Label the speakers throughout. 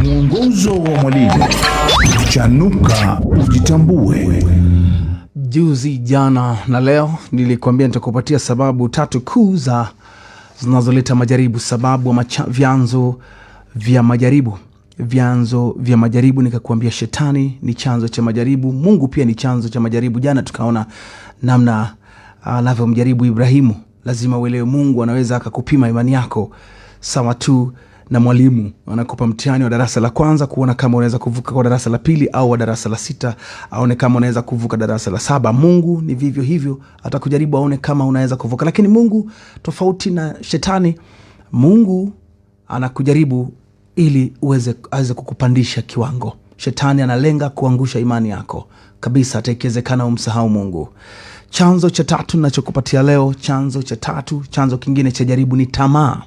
Speaker 1: Mwongozo wa mwalimu. Chanuka ujitambue.
Speaker 2: Juzi, jana na leo nilikwambia nitakupatia sababu 3 kuu zinazoleta majaribu, sababu ama vyanzo vya majaribu. Vyanzo vya majaribu, nikakwambia shetani ni chanzo cha majaribu, Mungu pia ni chanzo cha majaribu. Jana tukaona namna anavyomjaribu Ibrahimu. Lazima uelewe Mungu anaweza akakupima imani yako sawa tu na mwalimu anakupa mtihani wa darasa la kwanza kuona kama unaweza kuvuka kwa darasa la pili au wa darasa la 6, aone kama unaweza kuvuka darasa la 7. Mungu ni vivyo hivyo, atakujaribu aone kama unaweza kuvuka. Lakini Mungu tofauti na shetani, Mungu anakujaribu ili aweze kukupandisha kiwango. Shetani analenga kuangusha imani yako kabisa, haiwezekana umsahau Mungu. Chanzo cha 3 ninachokupatia leo, chanzo kingine cha jaribu ni tamaa.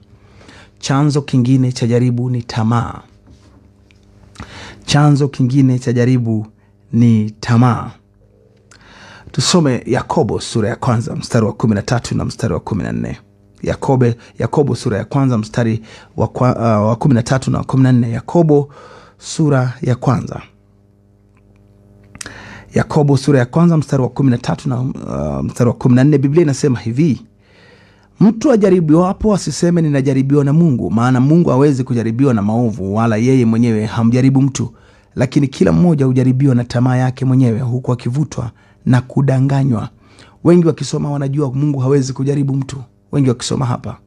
Speaker 2: Chanzo kingine cha jaribu ni tamaa. Chanzo kingine cha jaribu ni tamaa. Tusome Yakobo sura ya kwanza mstari wa 13 na mstari wa 14. Yakobo sura ya kwanza mstari wa 13 na 14. Yakobo sura ya kwanza. Yakobo sura ya kwanza mstari wa 13 na mstari wa 14. Biblia inasema hivi: mtu ajaribiwapo asiseme ninajaribiwa na Mungu, maana Mungu hawezi kujaribiwa na maovu, wala yeye mwenyewe hamjaribu mtu. Lakini kila mmoja hujaribiwa na tamaa yake mwenyewe, huku akivutwa na kudanganywa. Wengi wakisoma wanajua Mungu hawezi kujaribu mtu, wengi wakisoma hapa.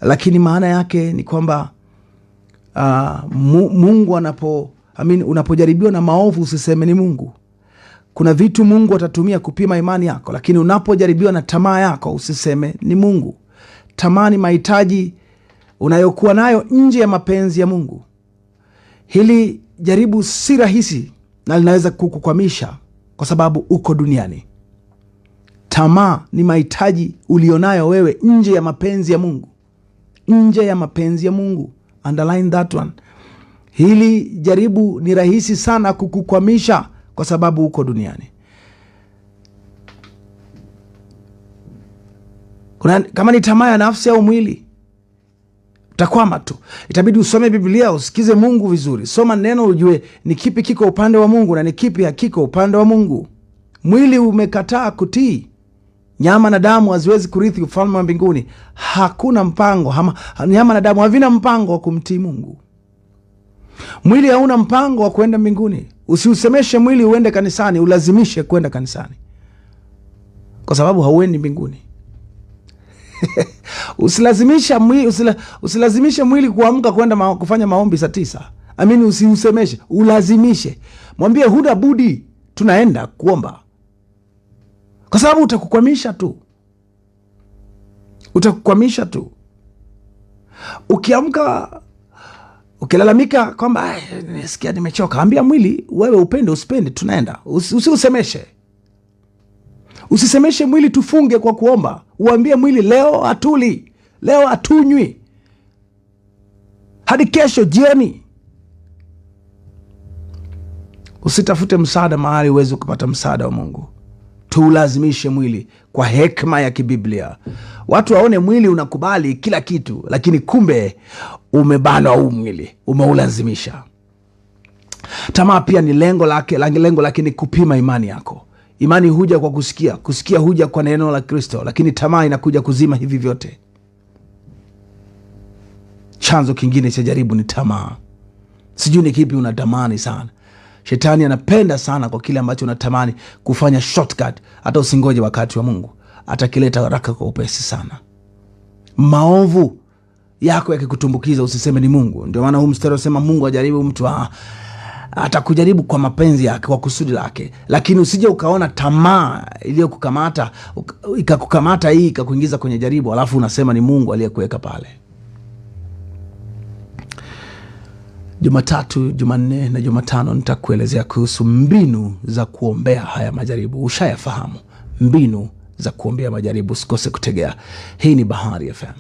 Speaker 2: Lakini maana yake ni kwamba Mungu unapojaribiwa na maovu usiseme ni Mungu. Kuna vitu Mungu atatumia kupima imani yako, lakini unapojaribiwa na tamaa yako usiseme ni Mungu. Tamaa ni mahitaji unayokuwa nayo nje ya mapenzi ya Mungu. Hili jaribu si rahisi na linaweza kukukwamisha kwa sababu uko duniani. Tamaa ni mahitaji ulionayo wewe nje ya mapenzi ya Mungu. Nje ya mapenzi ya Mungu. Underline that one. Hili jaribu ni rahisi sana kukukwamisha kwa sababu uko duniani. Kama ni tamaa ya nafsi au mwili, utakwama tu. Itabidi usome Biblia, usikize Mungu vizuri. Soma neno ujue ni kipi kiko upande wa Mungu na ni kipi hakiko upande wa Mungu. Mwili umekataa kutii. Nyama na damu haziwezi kurithi ufalme wa mbinguni. Hakuna mpango, nyama na damu havina mpango wa kumtii Mungu. Mwili hauna mpango wa kwenda mbinguni. Usiusemeshe mwili uende kanisani, ulazimishe kwenda kanisani, kwa sababu hauendi mbinguni. Usilazimishe mwili kuamka kwenda kufanya maombi saa 9. Usiusemeshe, ulazimishe. Mwambie huna budi, tunaenda kuomba, kwa sababu utakukwamisha tu. Ukiamka ukilalamika kwamba nisikia nimechoka, ambia mwili wewe upende usipende tunaenda. Usiusemeshe. Usisemeshe mwili tufunge kwa kuomba. Uambie mwili leo hatuli, leo hatunywi hadi kesho jioni. Usitafute msaada mahali uweze kupata msaada wa Mungu. Tuulazimishe mwili kwa hekima ya kibiblia. Watu waone mwili unakubali kila kitu, lakini kumbe umebanwa huu mwili, umeulazimisha. Tamaa pia ni lengo lake ni kupima imani yako. Imani huja kwa kusikia huja kwa neno la Kristo, lakini tamaa inakuja kuzima hivi vyote. Chanzo kingine cha jaribu ni tamaa. Sijui ni kipi unatamani sana. Shetani anapenda sana kwa kile ambacho unatamani kufanya shortcut, hata usingoje wakati wa Mungu. Atakileta haraka kwa upesi sana. Maovu yako yakikutumbukiza usiseme ni Mungu. Ndio maana huu mstari unasema Mungu ajaribu mtu, atakujaribu kwa mapenzi yake, kwa kusudi lake. Lakini usije ukaona tamaa iliyokukamata ikakukamata hii ikakuingiza kwenye jaribu, alafu unasema ni Mungu aliyekuweka pale. Jumatatu, Jumanne na Jumatano nitakuelezea kuhusu mbinu za kuombea haya majaribu. Ushayafahamu mbinu za kuombea majaribu, usikose kutegea. Hii ni Bahari FM.